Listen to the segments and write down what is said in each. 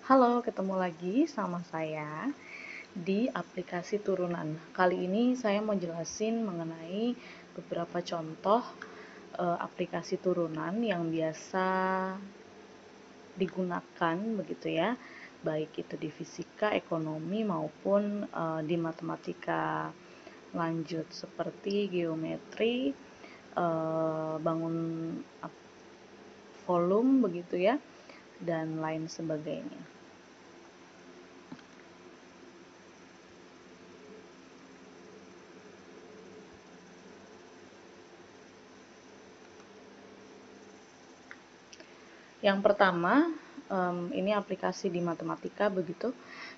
Halo, ketemu lagi sama saya di aplikasi turunan. Kali ini saya mau jelasin mengenai beberapa contoh aplikasi turunan yang biasa digunakan begitu ya, baik itu di fisika, ekonomi maupun di matematika lanjut seperti geometri, bangun volume begitu ya, dan lain sebagainya. Yang pertama, ini aplikasi di matematika begitu.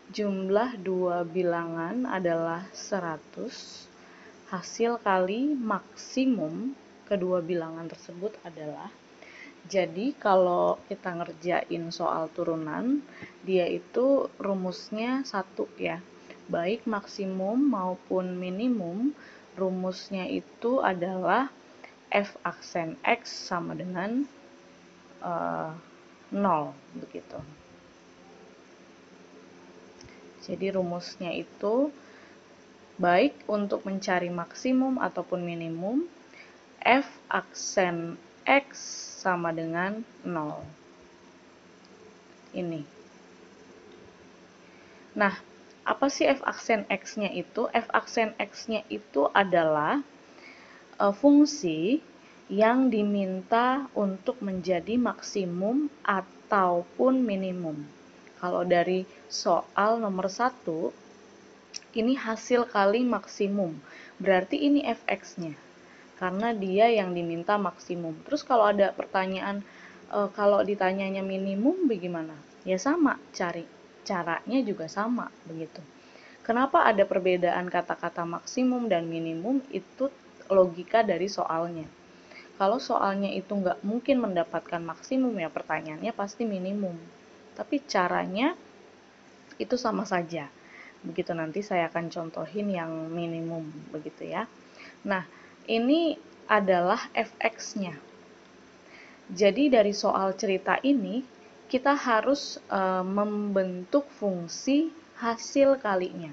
Jumlah dua bilangan adalah 100. Hasil kali maksimum kedua bilangan tersebut adalah. Jadi kalau kita ngerjain soal turunan, dia itu rumusnya satu ya. Baik maksimum maupun minimum, rumusnya itu adalah f aksen x sama dengan 0 begitu. Jadi rumusnya itu baik untuk mencari maksimum ataupun minimum, f aksen x sama dengan 0. Ini. Nah, apa sih f aksen x-nya itu? F aksen x-nya itu adalah fungsi yang diminta untuk menjadi maksimum ataupun minimum. Kalau dari soal nomor 1, ini hasil kali maksimum. Berarti ini fx-nya. Karena dia yang diminta maksimum. Terus kalau ada pertanyaan, kalau ditanyanya minimum bagaimana? Ya sama, caranya juga sama, begitu. Kenapa ada perbedaan kata-kata maksimum dan minimum? Itu logika dari soalnya. Kalau soalnya itu nggak mungkin mendapatkan maksimum, ya pertanyaannya pasti minimum. Tapi caranya itu sama saja. Begitu, nanti saya akan contohin yang minimum, begitu ya. Nah, ini adalah fx-nya. Jadi dari soal cerita ini, kita harus membentuk fungsi hasil kalinya.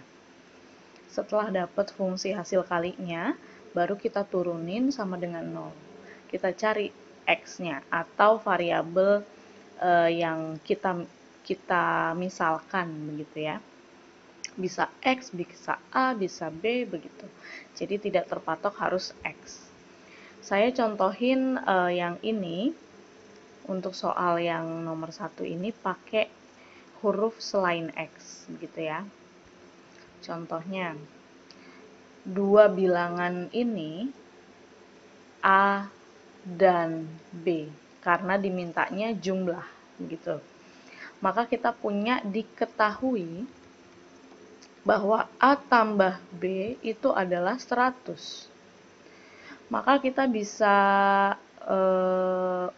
Setelah dapat fungsi hasil kalinya, baru kita turunin sama dengan 0. Kita cari x-nya atau variabel yang kita misalkan begitu ya. Bisa x, bisa a, bisa b begitu. Jadi tidak terpatok harus x. Saya contohin yang ini untuk soal yang nomor 1 ini pakai huruf selain x begitu ya. Contohnya, dua bilangan ini a dan b karena dimintanya jumlah begitu. Maka kita punya diketahui bahwa a tambah b itu adalah 100. Maka kita bisa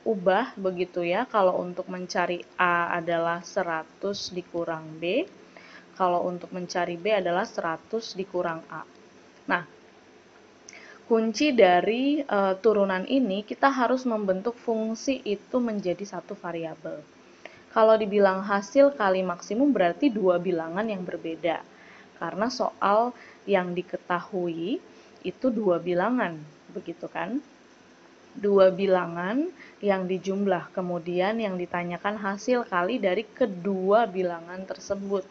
ubah begitu ya. Kalau untuk mencari a adalah 100 dikurang b, kalau untuk mencari b adalah 100 dikurang a. Nah, kunci dari turunan ini kita harus membentuk fungsi itu menjadi satu variabel. Kalau dibilang hasil kali maksimum berarti dua bilangan yang berbeda. Karena soal yang diketahui itu dua bilangan, begitu kan? Dua bilangan yang dijumlah, kemudian yang ditanyakan hasil kali dari kedua bilangan tersebut.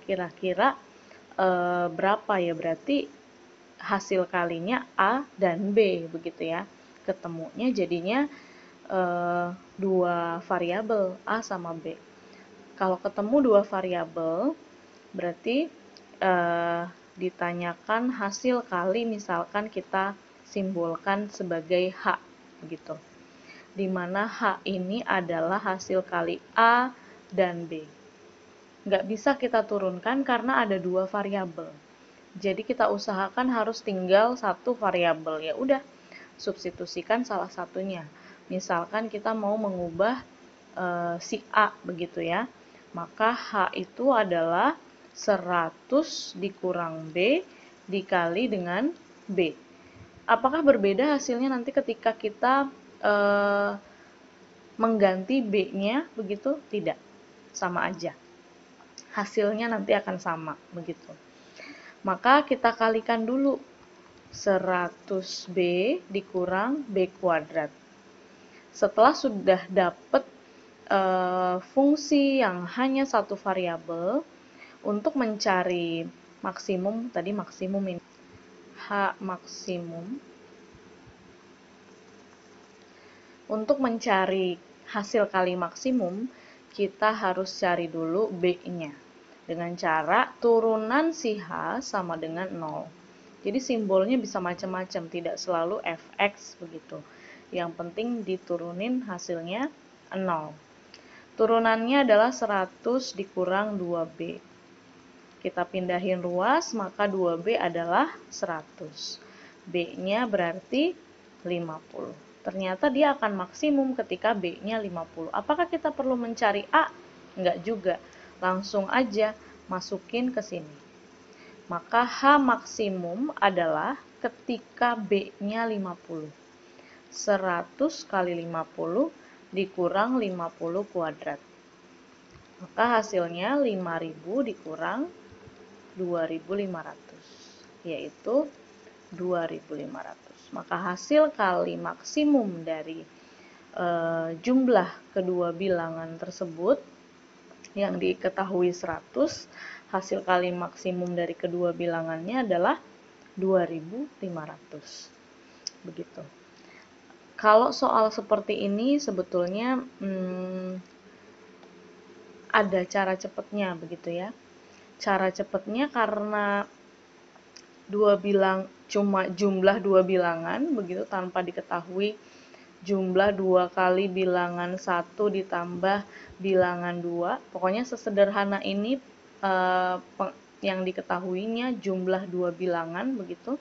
Kira-kira berapa ya? Berarti hasil kalinya A dan B, begitu ya. Ketemunya jadinya dua variabel A sama B. Kalau ketemu dua variabel, berarti ditanyakan hasil kali, misalkan kita simbolkan sebagai H, begitu. Dimana H ini adalah hasil kali A dan B. Nggak bisa kita turunkan karena ada dua variabel. Jadi kita usahakan harus tinggal satu variabel. Ya udah, substitusikan salah satunya. Misalkan kita mau mengubah si A begitu ya. Maka H itu adalah 100 dikurang B dikali dengan B. Apakah berbeda hasilnya nanti ketika kita mengganti B-nya begitu? Tidak, sama aja. hasilnya nanti akan sama, begitu. Maka kita kalikan dulu 100B dikurang B kuadrat. Setelah sudah dapat fungsi yang hanya satu variabel, untuk mencari maksimum, tadi maksimum ini H maksimum, untuk mencari hasil kali maksimum, kita harus cari dulu B-nya dengan cara turunan si H sama dengan 0. Jadi simbolnya bisa macam-macam, tidak selalu fx begitu. Yang penting diturunin hasilnya 0. Turunannya adalah 100 dikurang 2B. Kita pindahin ruas, maka 2B adalah 100. B-nya berarti 50. Ternyata dia akan maksimum ketika B-nya 50. Apakah kita perlu mencari A? Enggak juga. Langsung aja masukin ke sini. Maka H maksimum adalah ketika B-nya 50. 100 kali 50 dikurang 50 kuadrat. Maka hasilnya 5000 dikurang 2500, yaitu 2500. Maka hasil kali maksimum dari jumlah kedua bilangan tersebut yang diketahui 100, hasil kali maksimum dari kedua bilangannya adalah 2500. Begitu. Kalau soal seperti ini sebetulnya ada cara cepatnya, begitu ya. Cara cepatnya karena cuma jumlah dua bilangan, begitu, tanpa diketahui jumlah 2 kali bilangan 1 ditambah bilangan 2. Pokoknya sesederhana ini yang diketahuinya jumlah 2 bilangan, begitu.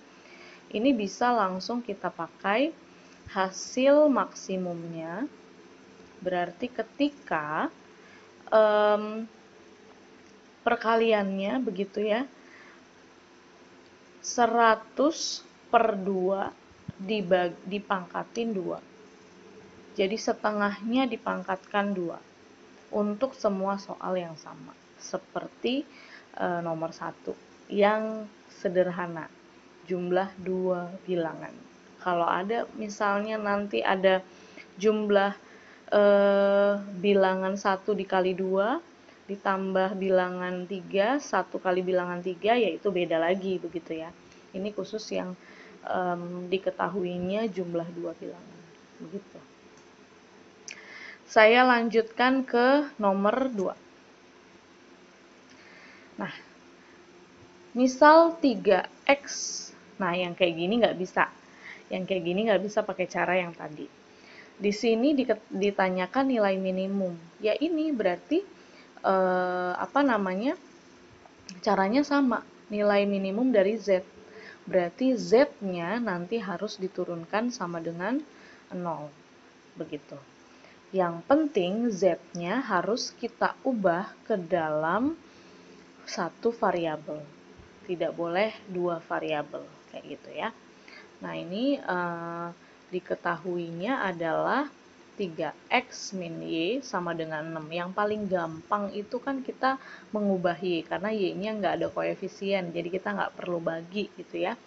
Ini bisa langsung kita pakai hasil maksimumnya. Berarti ketika perkaliannya, begitu ya, 100 per 2 dipangkatin 2. Jadi setengahnya dipangkatkan 2 untuk semua soal yang sama. Seperti nomor 1 yang sederhana, jumlah 2 bilangan. Kalau ada misalnya nanti ada jumlah bilangan 1 dikali 2 ditambah bilangan 3, 1 kali bilangan 3, yaitu beda lagi, begitu ya. Ini khusus yang diketahuinya jumlah 2 bilangan, begitu. Saya lanjutkan ke nomor 2. Nah, misal 3x, nah yang kayak gini nggak bisa. Yang kayak gini nggak bisa pakai cara yang tadi. Di sini ditanyakan nilai minimum. Ya ini berarti caranya sama, nilai minimum dari Z. Berarti Z-nya nanti harus diturunkan sama dengan 0. Begitu. Yang penting Z-nya harus kita ubah ke dalam satu variabel. Tidak boleh 2 variabel, kayak gitu ya. Nah, ini diketahuinya adalah 3x min y sama dengan 6. Yang paling gampang itu kan kita mengubah y, karena y-nya nggak ada koefisien, jadi kita nggak perlu bagi gitu ya.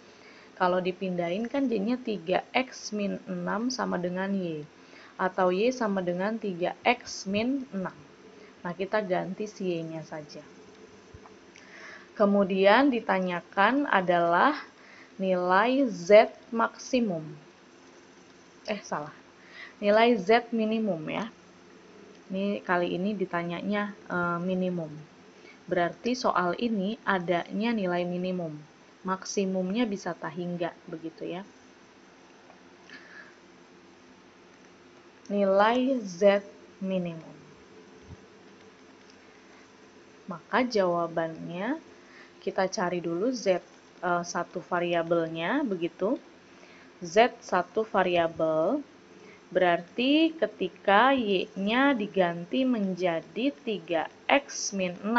Kalau dipindahin kan jadinya 3x min 6 sama dengan y, atau y sama dengan 3x min 6. Nah, kita ganti si y-nya saja. Kemudian ditanyakan adalah nilai z maksimum. Nilai Z minimum ya. Ini kali ini ditanyanya minimum. Berarti soal ini adanya nilai minimum. Maksimumnya bisa hingga, begitu ya. Nilai Z minimum. Maka jawabannya kita cari dulu Z satu variabelnya, begitu. Z satu variabel. Berarti ketika y-nya diganti menjadi 3x min 6,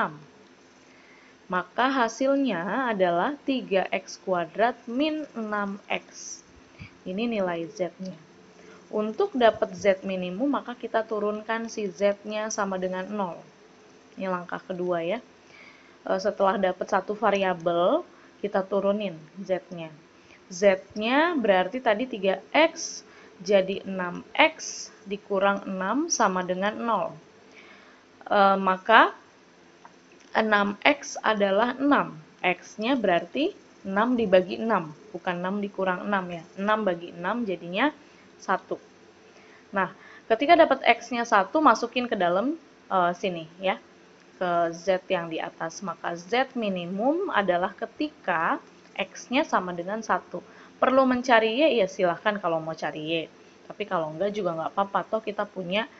maka hasilnya adalah 3x kuadrat min 6x. Ini nilai z-nya. Untuk dapat z minimum, maka kita turunkan si z-nya sama dengan 0. Ini langkah kedua ya. setelah dapat satu variabel, kita turunin Z-nya. Z-nya berarti tadi 3X, jadi 6X dikurang 6 sama dengan 0. Maka 6X adalah 6. X-nya berarti 6 dibagi 6, bukan 6 dikurang 6 ya. 6 bagi 6 jadinya 1. Nah, ketika dapat X-nya 1, masukin ke dalam sini ya, ke Z yang di atas. Maka Z minimum adalah ketika X-nya sama dengan 1. Perlu mencari Y, ya silahkan kalau mau cari Y. Tapi kalau enggak juga nggak apa-apa, toh kita punya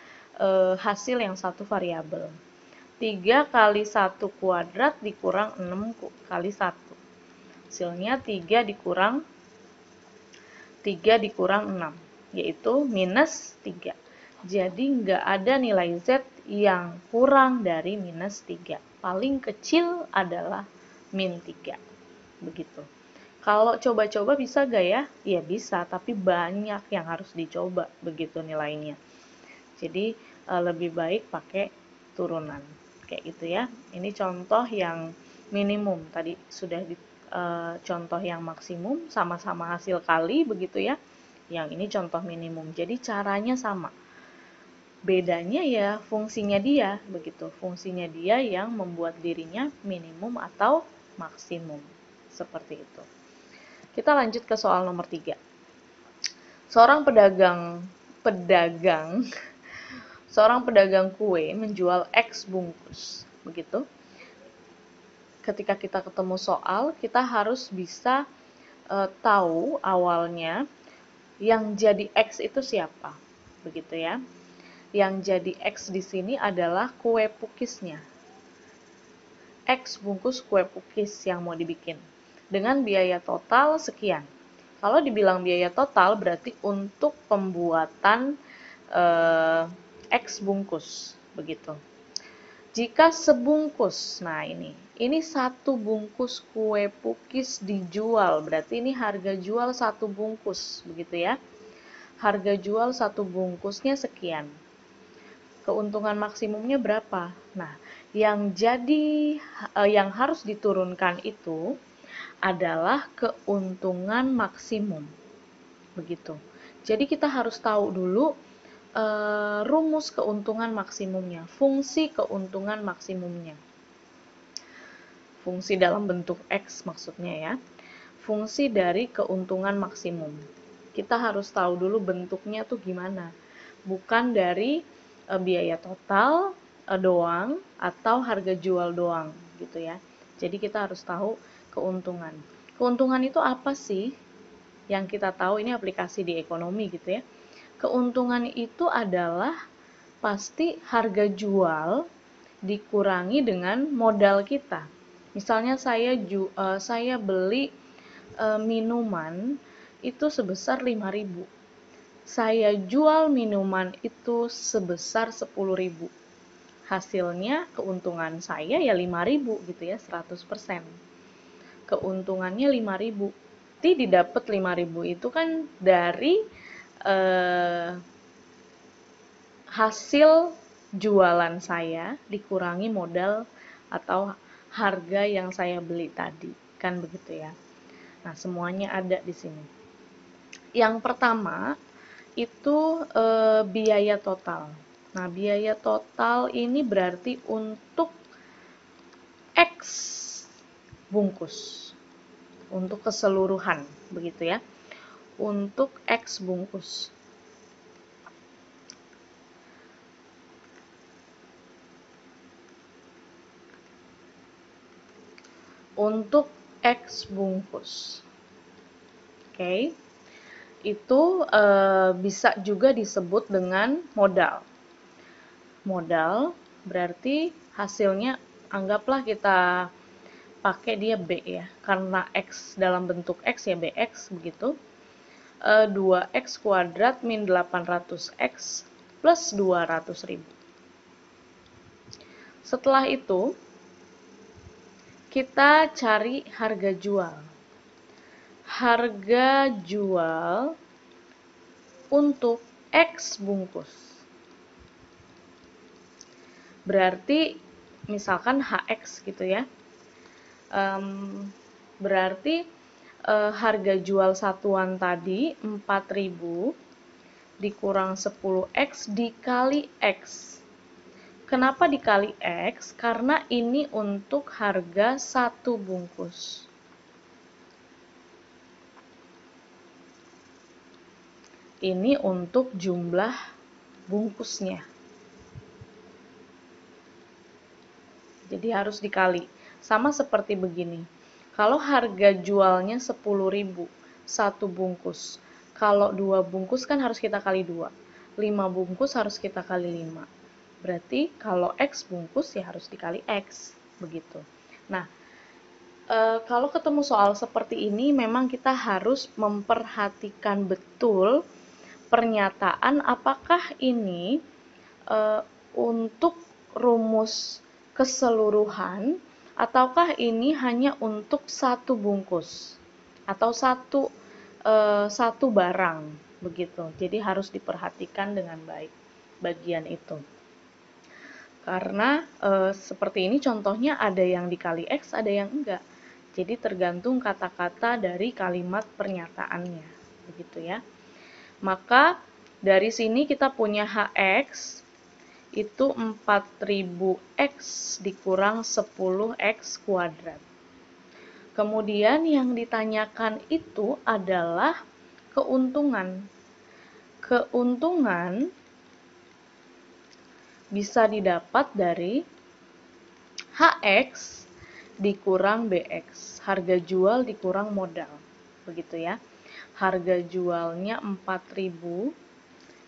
hasil yang satu variabel. 3 kali 1 kuadrat dikurang 6 kali 1. Hasilnya 3 dikurang 6, yaitu minus 3. Jadi nggak ada nilai Z yang kurang dari minus 3. Paling kecil adalah min 3. Begitu. Kalau coba-coba bisa gak ya? Ya bisa, tapi banyak yang harus dicoba begitu nilainya. Jadi lebih baik pakai turunan. Kayak gitu ya. Ini contoh yang minimum. Tadi sudah contoh yang maksimum, sama-sama hasil kali begitu ya. Yang ini contoh minimum. Jadi caranya sama. Bedanya ya fungsinya dia begitu. Fungsinya dia yang membuat dirinya minimum atau maksimum. Seperti itu. Kita lanjut ke soal nomor 3. Seorang pedagang kue menjual X bungkus, begitu. Ketika kita ketemu soal, kita harus bisa tahu awalnya yang jadi X itu siapa, begitu ya. Yang jadi X di sini adalah kue pukisnya. X bungkus kue pukis yang mau dibikin dengan biaya total sekian. Kalau dibilang biaya total berarti untuk pembuatan X bungkus, begitu. Jika sebungkus, nah ini satu bungkus kue pukis dijual, berarti ini harga jual satu bungkus, begitu ya. Harga jual satu bungkusnya sekian. Keuntungan maksimumnya berapa? Nah, yang harus diturunkan itu adalah keuntungan maksimum, begitu. Jadi kita harus tahu dulu rumus keuntungan maksimumnya, fungsi keuntungan maksimumnya. Fungsi dalam bentuk X maksudnya ya. Fungsi dari keuntungan maksimum. Kita harus tahu dulu bentuknya tuh gimana. Bukan dari biaya total doang atau harga jual doang gitu ya. Jadi kita harus tahu keuntungan. Keuntungan itu apa sih? Yang kita tahu ini aplikasi di ekonomi gitu ya. Keuntungan itu adalah pasti harga jual dikurangi dengan modal kita. Misalnya saya beli minuman itu sebesar 5.000. Saya jual minuman itu sebesar 10.000. Hasilnya keuntungan saya ya 5.000 gitu ya, 100%. Keuntungannya 5.000. Jadi didapat 5.000 itu kan dari hasil jualan saya dikurangi modal atau harga yang saya beli tadi, kan begitu ya. Nah, semuanya ada di sini. Yang pertama itu biaya total. Nah, biaya total ini berarti untuk X bungkus, untuk keseluruhan, begitu ya. Untuk X bungkus. Untuk X bungkus. Oke. Itu bisa juga disebut dengan modal. Modal berarti hasilnya anggaplah kita pakai dia B ya. Karena X dalam bentuk X ya BX begitu. 2X kuadrat min 800X plus 200.000. Setelah itu, kita cari harga jual. Harga jual untuk X bungkus. Berarti, misalkan HX gitu ya. Berarti harga jual satuan tadi 4.000 dikurang 10x dikali X. Kenapa dikali X? Karena ini untuk harga satu bungkus. Ini untuk jumlah bungkusnya. Jadi harus dikali. Sama seperti begini. Kalau harga jualnya 10.000 satu bungkus. Kalau 2 bungkus kan harus kita kali 2. 5 bungkus harus kita kali 5. Berarti kalau X bungkus ya harus dikali X. Begitu. Nah, kalau ketemu soal seperti ini memang kita harus memperhatikan betul pernyataan apakah ini untuk rumus keseluruhan ataukah ini hanya untuk satu bungkus atau satu barang begitu. Jadi harus diperhatikan dengan baik bagian itu. Karena seperti ini contohnya ada yang dikali X, ada yang enggak. Jadi tergantung kata-kata dari kalimat pernyataannya. Begitu ya. Maka dari sini kita punya HX itu 4000X dikurang 10X kuadrat. Kemudian yang ditanyakan itu adalah keuntungan. Keuntungan bisa didapat dari HX dikurang BX, harga jual dikurang modal. Begitu ya. Harga jualnya 4000,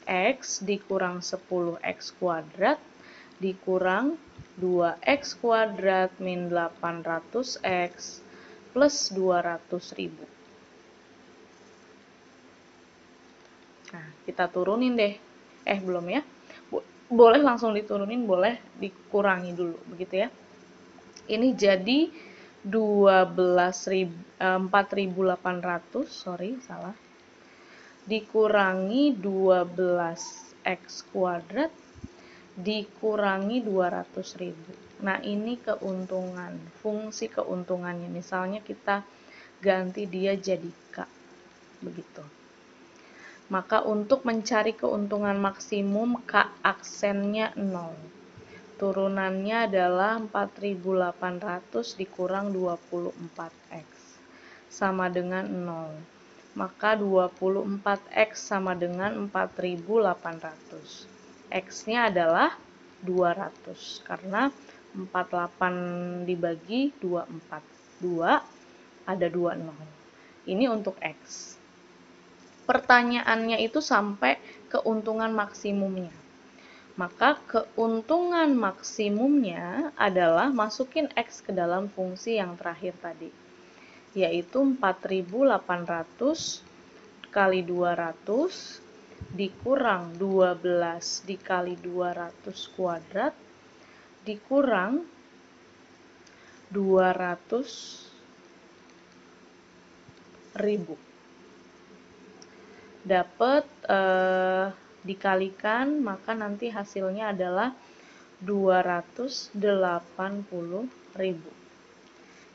X dikurang 10X kuadrat dikurang 2X kuadrat min 800X plus 200.000. Nah, kita turunin deh. Belum ya. Boleh langsung diturunin, boleh dikurangi dulu, begitu ya. Ini jadi 4.800, salah. Dikurangi 12X kuadrat dikurangi 200.000. Nah, ini keuntungan, fungsi keuntungannya. Misalnya kita ganti dia jadi K. Begitu. Maka untuk mencari keuntungan maksimum K aksennya 0. Turunannya adalah 4.800 dikurang 24X. Sama dengan 0. Maka 24X sama dengan 4.800. X-nya adalah 200. Karena 48 dibagi 24. 2 ada 2 0. Ini untuk X. Pertanyaannya itu sampai keuntungan maksimumnya. Maka keuntungan maksimumnya adalah masukin X ke dalam fungsi yang terakhir tadi, yaitu 4.800 kali 200 dikurang 12 dikali 200 kuadrat dikurang 200.000. Dapat dikalikan, maka nanti hasilnya adalah 280.000.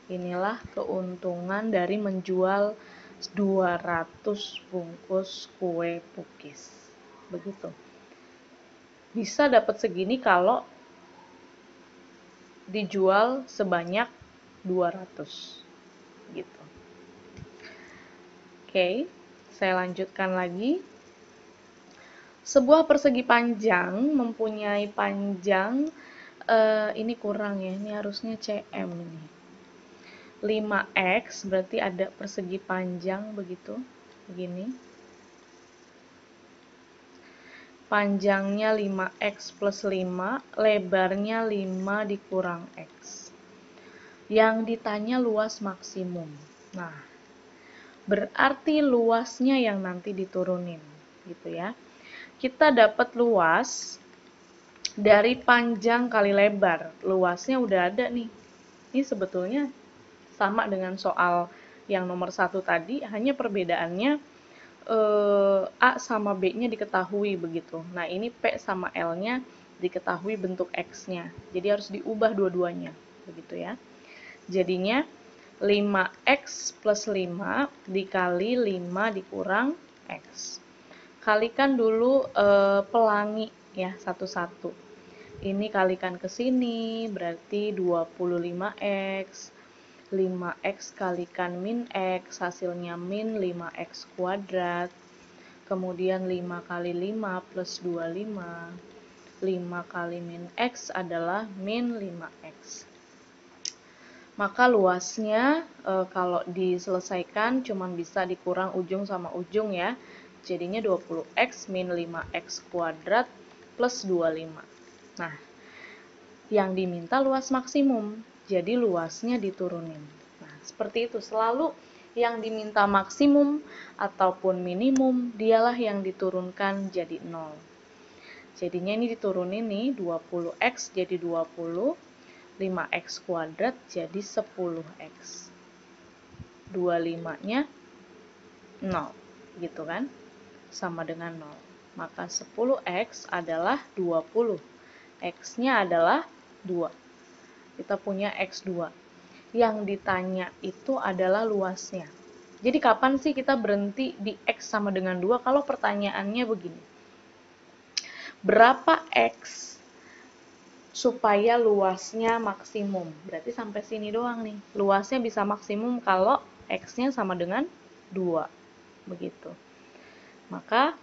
Inilah keuntungan dari menjual 200 bungkus kue pukis. Begitu. Bisa dapat segini kalau dijual sebanyak 200. Gitu. Oke, saya lanjutkan lagi. Sebuah persegi panjang mempunyai panjang ini kurang ya, ini harusnya cm ini. 5x berarti ada persegi panjang begitu, begini. Panjangnya 5x plus 5, lebarnya 5 dikurang x. Yang ditanya luas maksimum. Nah, berarti luasnya yang nanti diturunin, gitu ya. Kita dapat luas dari panjang kali lebar. Luasnya udah ada nih. Ini sebetulnya sama dengan soal yang nomor 1 tadi, hanya perbedaannya A sama B-nya diketahui begitu. Nah, ini P sama L-nya diketahui bentuk X-nya. Jadi harus diubah dua-duanya, begitu ya. Jadinya 5x plus 5 dikali 5 dikurang x. Kalikan dulu pelangi ya, satu-satu. Ini kalikan ke sini, berarti 25x. 5x kalikan min x, hasilnya min 5x kuadrat. Kemudian 5 kali 5 plus 25. 5 kali min x adalah min 5x. Maka luasnya kalau diselesaikan cuma bisa dikurang ujung sama ujung ya. Jadinya 20x min 5x kuadrat plus 25. Nah, yang diminta luas maksimum. Jadi luasnya diturunin. Nah, seperti itu. Selalu yang diminta maksimum ataupun minimum, dialah yang diturunkan jadi 0. Jadinya ini diturunin nih, 20x jadi 20, 5x kuadrat jadi 10x. 25-nya 0, gitu kan? Sama dengan 0. Maka 10x adalah 20. X-nya adalah 2. Kita punya X2. Yang ditanya itu adalah luasnya. Jadi kapan sih kita berhenti di X sama dengan 2? Kalau pertanyaannya begini. Berapa X supaya luasnya maksimum? Berarti sampai sini doang nih. Luasnya bisa maksimum kalau X-nya sama dengan 2. Begitu. Maka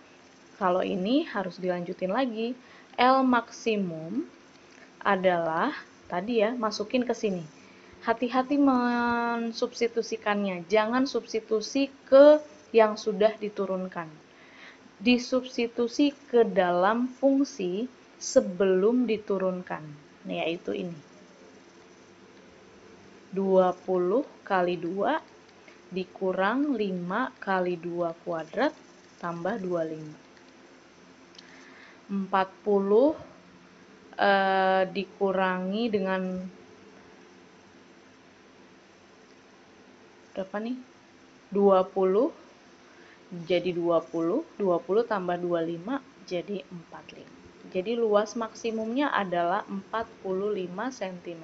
kalau ini harus dilanjutin lagi. L maksimum adalah tadi ya, masukin ke sini. Hati-hati mensubstitusikannya. Jangan substitusi ke yang sudah diturunkan. Disubstitusi ke dalam fungsi sebelum diturunkan, yaitu ini. 20 kali 2 dikurang 5 kali 2 kuadrat tambah 25. 40 dikurangi dengan berapa nih? 20 jadi 20, 20 tambah 25 jadi 45. Jadi luas maksimumnya adalah 45 cm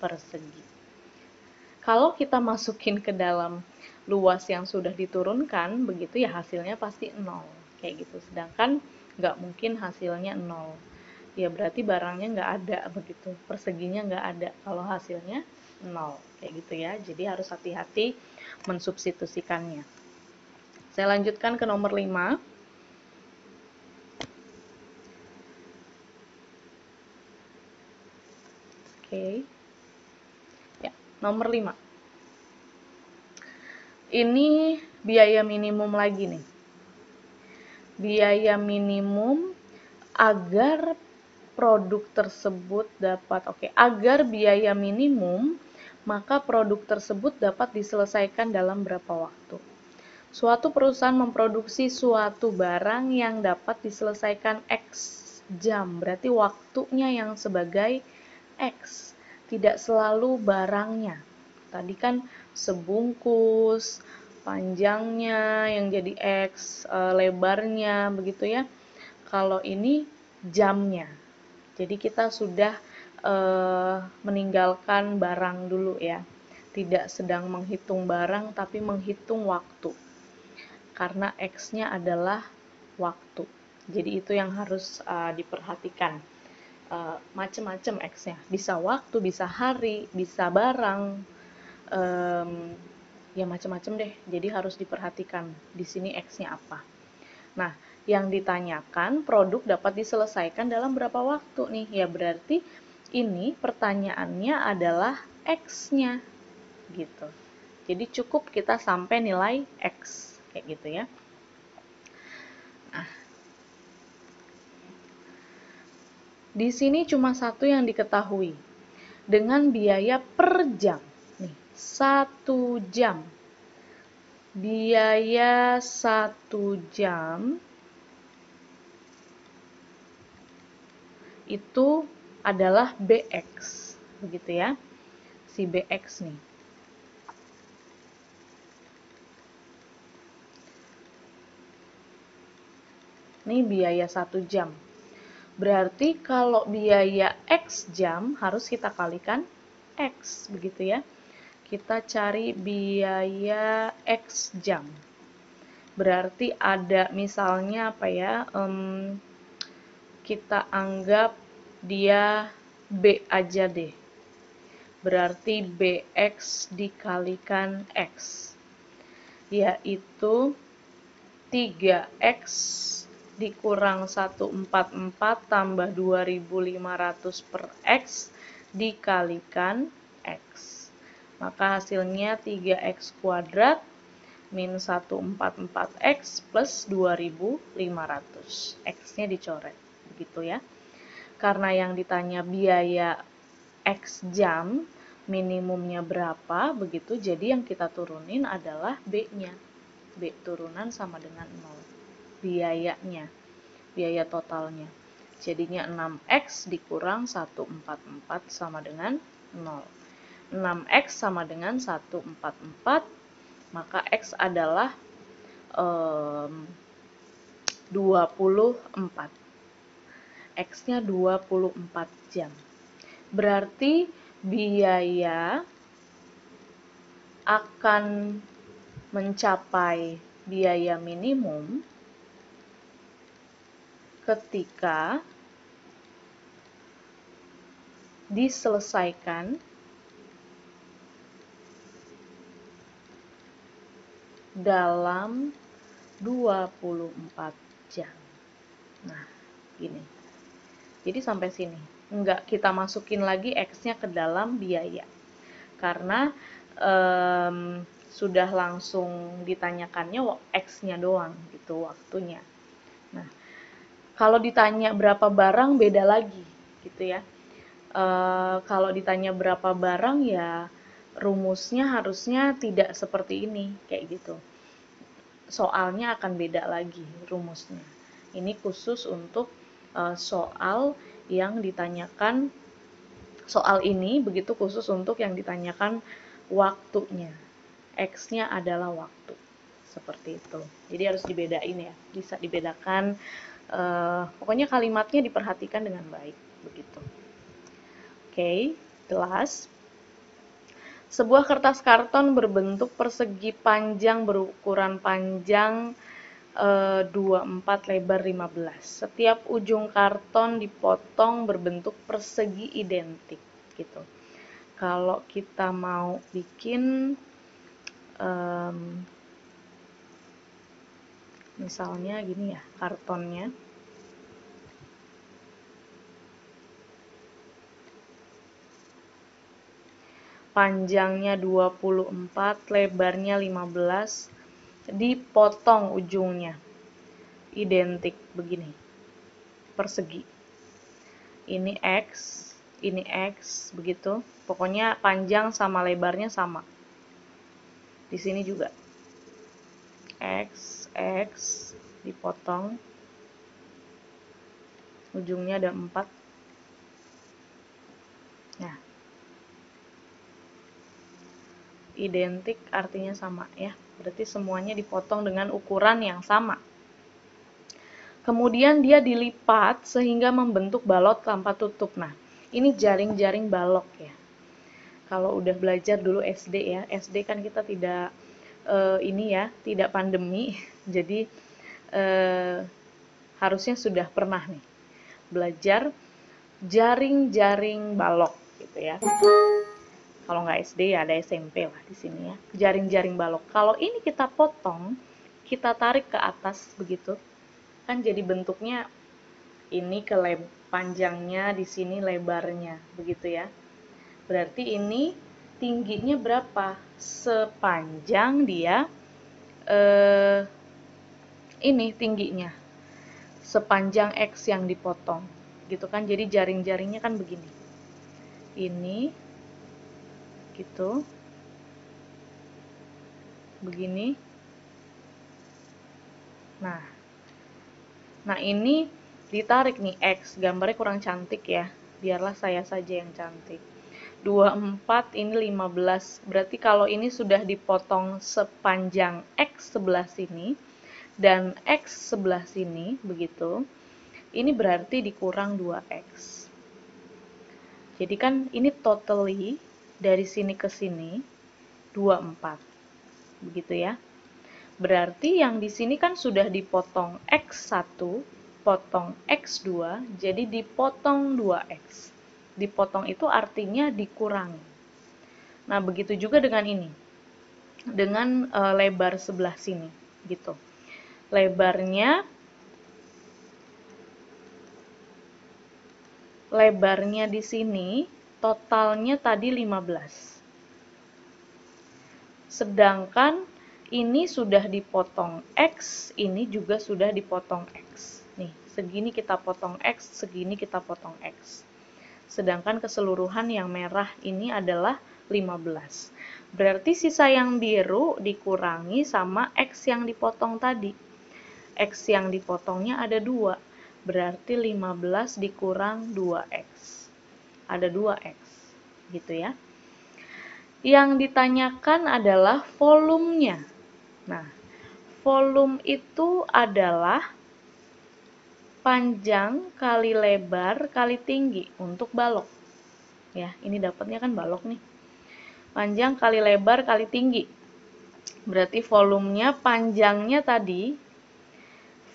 persegi. Kalau kita masukin ke dalam luas yang sudah diturunkan, begitu ya hasilnya pasti 0. Kayak gitu. Sedangkan nggak mungkin hasilnya 0. Ya berarti barangnya nggak ada begitu. Perseginya nggak ada kalau hasilnya 0. Kayak gitu ya. Jadi harus hati-hati mensubstitusikannya. Saya lanjutkan ke nomor 5. Oke. Ya, nomor 5. Ini biaya minimum lagi nih. Biaya minimum agar produk tersebut dapat, agar biaya minimum, maka produk tersebut dapat diselesaikan dalam berapa waktu. Suatu perusahaan memproduksi suatu barang yang dapat diselesaikan X jam, berarti waktunya yang sebagai X, tidak selalu barangnya. Tadi kan sebungkus, panjangnya yang jadi X, lebarnya, begitu ya. Kalau ini jamnya. Jadi kita sudah meninggalkan barang dulu ya. Tidak sedang menghitung barang, tapi menghitung waktu. Karena X-nya adalah waktu. Jadi itu yang harus diperhatikan. Macam-macam X-nya. Bisa waktu, bisa hari, bisa barang. Ya macam-macam deh. Jadi harus diperhatikan di sini X-nya apa. Nah, yang ditanyakan produk dapat diselesaikan dalam berapa waktu nih? Ya berarti ini pertanyaannya adalah X-nya gitu. Jadi cukup kita sampai nilai X kayak gitu ya. Nah, di sini cuma satu yang diketahui. Dengan biaya per jam. Nih, 1 jam. Biaya 1 jam itu adalah BX, begitu ya. Si BX nih. Ini biaya 1 jam. Berarti kalau biaya X jam harus kita kalikan X, begitu ya. kita cari biaya X jam. Berarti ada misalnya apa ya, kita anggap dia B aja deh. Berarti BX dikalikan X, yaitu 3X dikurang 144 tambah 2500 per X dikalikan X. Maka hasilnya 3X kuadrat min 144X plus 2500. X-nya dicoret, begitu ya. Karena yang ditanya biaya X jam, minimumnya berapa, begitu. Jadi yang kita turunin adalah B-nya. B turunan sama dengan 0. Biayanya, biaya totalnya. Jadinya 6X dikurang 144 sama dengan 0. 6X sama dengan 144, maka X adalah 24. X-nya 24 jam. Berarti biaya akan mencapai biaya minimum ketika diselesaikan dalam 24 jam. Nah, gini. Jadi sampai sini. Enggak kita masukin lagi X-nya ke dalam biaya. Karena sudah langsung ditanyakannya X-nya doang gitu waktunya. Nah, kalau ditanya berapa barang beda lagi gitu ya. Kalau ditanya berapa barang ya rumusnya harusnya tidak seperti ini kayak gitu. Soalnya akan beda lagi rumusnya. Ini khusus untuk soal yang ditanyakan, soal ini begitu khusus untuk yang ditanyakan waktunya. X-nya adalah waktu. Seperti itu. Jadi harus dibedain ya. Bisa dibedakan. Pokoknya kalimatnya diperhatikan dengan baik. Begitu. Oke, jelas. Sebuah kertas karton berbentuk persegi panjang berukuran panjang 24 lebar 15. Setiap ujung karton dipotong berbentuk persegi identik gitu. Kalau kita mau bikin misalnya gini ya, kartonnya panjangnya 24, lebarnya 15, dipotong ujungnya identik begini, persegi. Ini X, begitu. Pokoknya panjang sama lebarnya sama. Di sini juga X dipotong, ujungnya ada 4. Nah, identik artinya sama ya. Berarti semuanya dipotong dengan ukuran yang sama. Kemudian dia dilipat sehingga membentuk balok tanpa tutup. Nah, ini jaring-jaring balok ya. Kalau udah belajar dulu SD ya, SD kan kita tidak tidak pandemi, jadi harusnya sudah pernah nih belajar jaring-jaring balok gitu ya. Kalau nggak SD ya ada SMP lah di sini ya. Jaring-jaring balok. Kalau ini kita potong, kita tarik ke atas begitu, kan jadi bentuknya ini panjangnya, di sini lebarnya, begitu ya. Berarti ini tingginya berapa? Sepanjang dia ini tingginya. Sepanjang X yang dipotong. Gitu kan, jadi jaring-jaringnya kan begini. Ini gitu. Begini. Nah ini ditarik nih X, gambarnya kurang cantik ya. Biarlah saya saja yang cantik. 24 ini 15. Berarti kalau ini sudah dipotong sepanjang X sebelah sini dan X sebelah sini, begitu. Ini berarti dikurang 2X. Jadi kan ini totally dari sini ke sini 24. Begitu ya. Berarti yang di sini kan sudah dipotong X1, potong X2, jadi dipotong 2X. Dipotong itu artinya dikurangi. Nah, begitu juga dengan ini. Dengan lebar sebelah sini, gitu. Lebarnya di sini totalnya tadi 15. Sedangkan ini sudah dipotong X, ini juga sudah dipotong X. Nih, segini kita potong X, segini kita potong X. Sedangkan keseluruhan yang merah ini adalah 15. Berarti sisa yang biru dikurangi sama X yang dipotong tadi. X yang dipotongnya ada 2. Berarti 15 dikurang 2X. Ada 2X. Gitu ya. Yang ditanyakan adalah volumenya. Nah, volume itu adalah panjang kali lebar kali tinggi untuk balok. Ya, ini dapatnya kan balok nih. Panjang kali lebar kali tinggi. Berarti volumenya panjangnya tadi,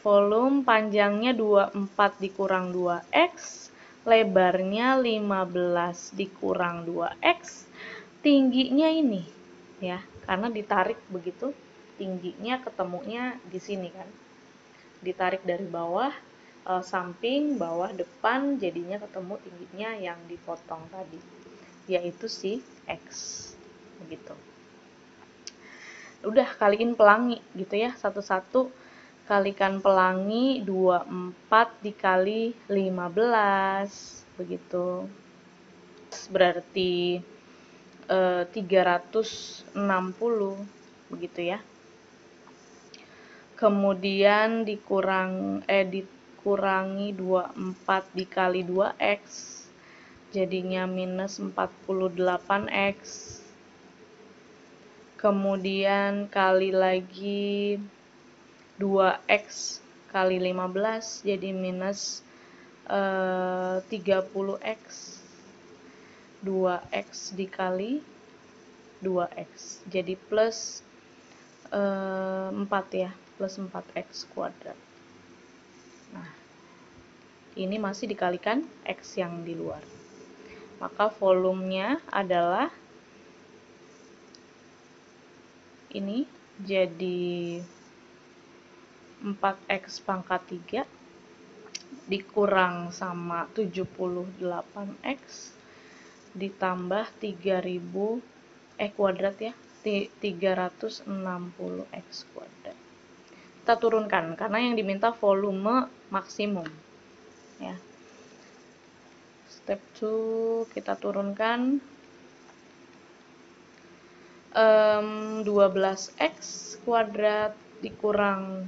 volume panjangnya 24 dikurang 2X, lebarnya 15 dikurang 2X, tingginya ini, ya, karena ditarik begitu, tingginya ketemunya di sini kan. Ditarik dari bawah, samping, bawah, depan, jadinya ketemu tingginya yang dipotong tadi, yaitu si X. Begitu. Udah, kaliin pelangi gitu ya, satu-satu. Kalikan pelangi 24 dikali 15, begitu. Berarti 360, begitu ya. Kemudian dikurangi 24 dikali 2X, jadinya minus 48X. Kemudian kali lagi 2X kali 15, jadi minus 30X. 2X dikali 2X, jadi plus 4 ya, plus 4X kuadrat. Nah, ini masih dikalikan X yang di luar. Maka volumenya adalah ini jadi 4X pangkat 3 dikurang sama 78X ditambah 3000 kuadrat ya, 360X kuadrat. Kita turunkan karena yang diminta volume maksimum ya. Step 2 kita turunkan 12X kuadrat dikurang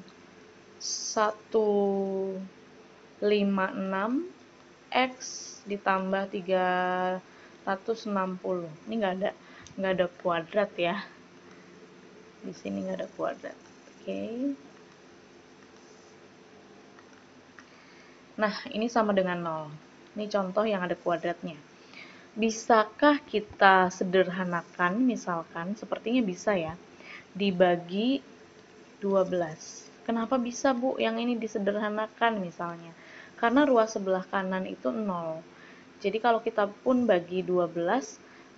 156X ditambah 360. Ini nggak ada kuadrat ya. Di sini nggak ada kuadrat. Oke. Nah, ini sama dengan 0. Ini contoh yang ada kuadratnya. Bisakah kita sederhanakan, misalkan, sepertinya bisa ya, dibagi 12. Kenapa bisa, Bu, yang ini disederhanakan misalnya? Karena ruas sebelah kanan itu 0. Jadi kalau kita pun bagi 12,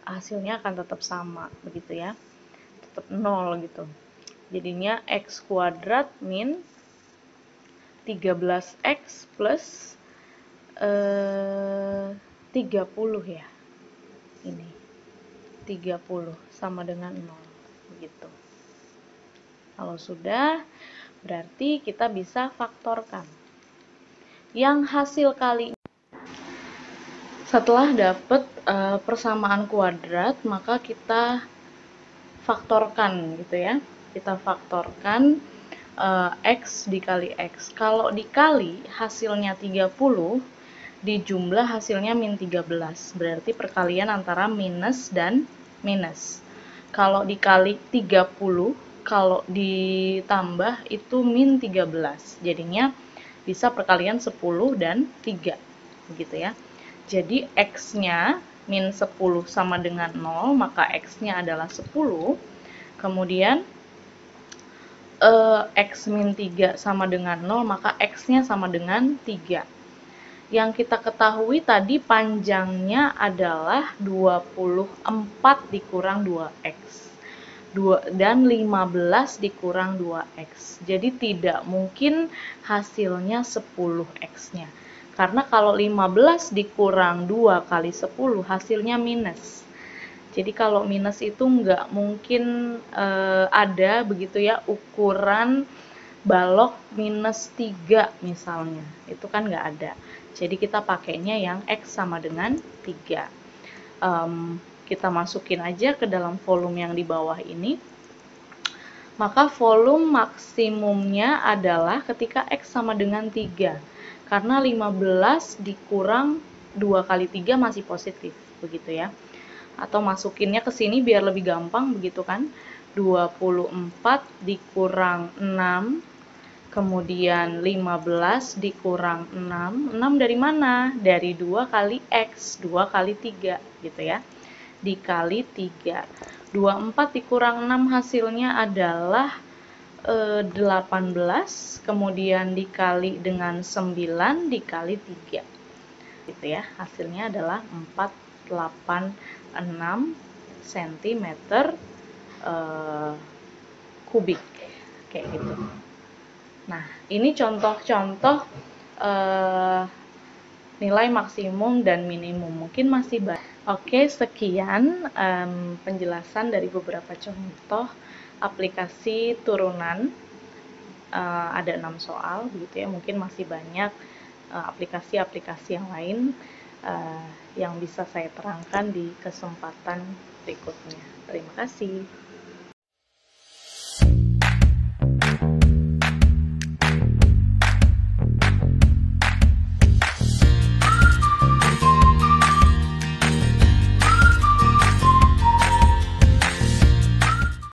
hasilnya akan tetap sama, begitu ya. Tetap 0 gitu. Jadinya X kuadrat min 13X plus 30 ya. Ini 30 sama dengan 0, begitu. Kalau sudah, berarti kita bisa faktorkan. Yang hasil kali setelah dapat persamaan kuadrat, maka kita faktorkan gitu ya. Kita faktorkan X dikali X. Kalau dikali hasilnya 30, dijumlah hasilnya min 13. Berarti perkalian antara minus dan minus. Kalau dikali 30, kalau ditambah itu min 13. Jadinya bisa perkalian 10 dan 3. Begitu ya. Jadi X-nya min 10 sama dengan 0, maka X-nya adalah 10. Kemudian X min 3 sama dengan 0, maka X-nya sama dengan 3. Yang kita ketahui tadi panjangnya adalah 24 dikurang 2X. Dan 15 dikurang 2X. Jadi tidak mungkin hasilnya 10X-nya. Karena kalau 15 dikurang 2 kali 10, hasilnya minus. Jadi kalau minus itu nggak mungkin ada begitu ya, ukuran balok minus 3 misalnya. Itu kan nggak ada. Jadi kita pakainya yang X sama dengan 3. Kita masukin aja ke dalam volume yang di bawah ini. Maka volume maksimumnya adalah ketika X sama dengan 3. Karena 15 dikurang 2 kali 3 masih positif, begitu ya. Atau masukinnya ke sini biar lebih gampang, begitu kan. 24 dikurang 6, kemudian 15 dikurang 6. 6 dari mana? Dari 2 kali X, 2 kali 3, gitu ya. Dikali 3. 24 dikurang 6 hasilnya adalah 18, kemudian dikali dengan 9 dikali 3. Gitu ya. Hasilnya adalah 486 cm kubik. Kayak gitu. Nah, ini contoh-contoh nilai maksimum dan minimum. Mungkin masih banyak. Oke, sekian penjelasan dari beberapa contoh aplikasi turunan. Ada 6 soal, begitu ya. Mungkin masih banyak aplikasi-aplikasi yang lain yang bisa saya terangkan di kesempatan berikutnya. Terima kasih.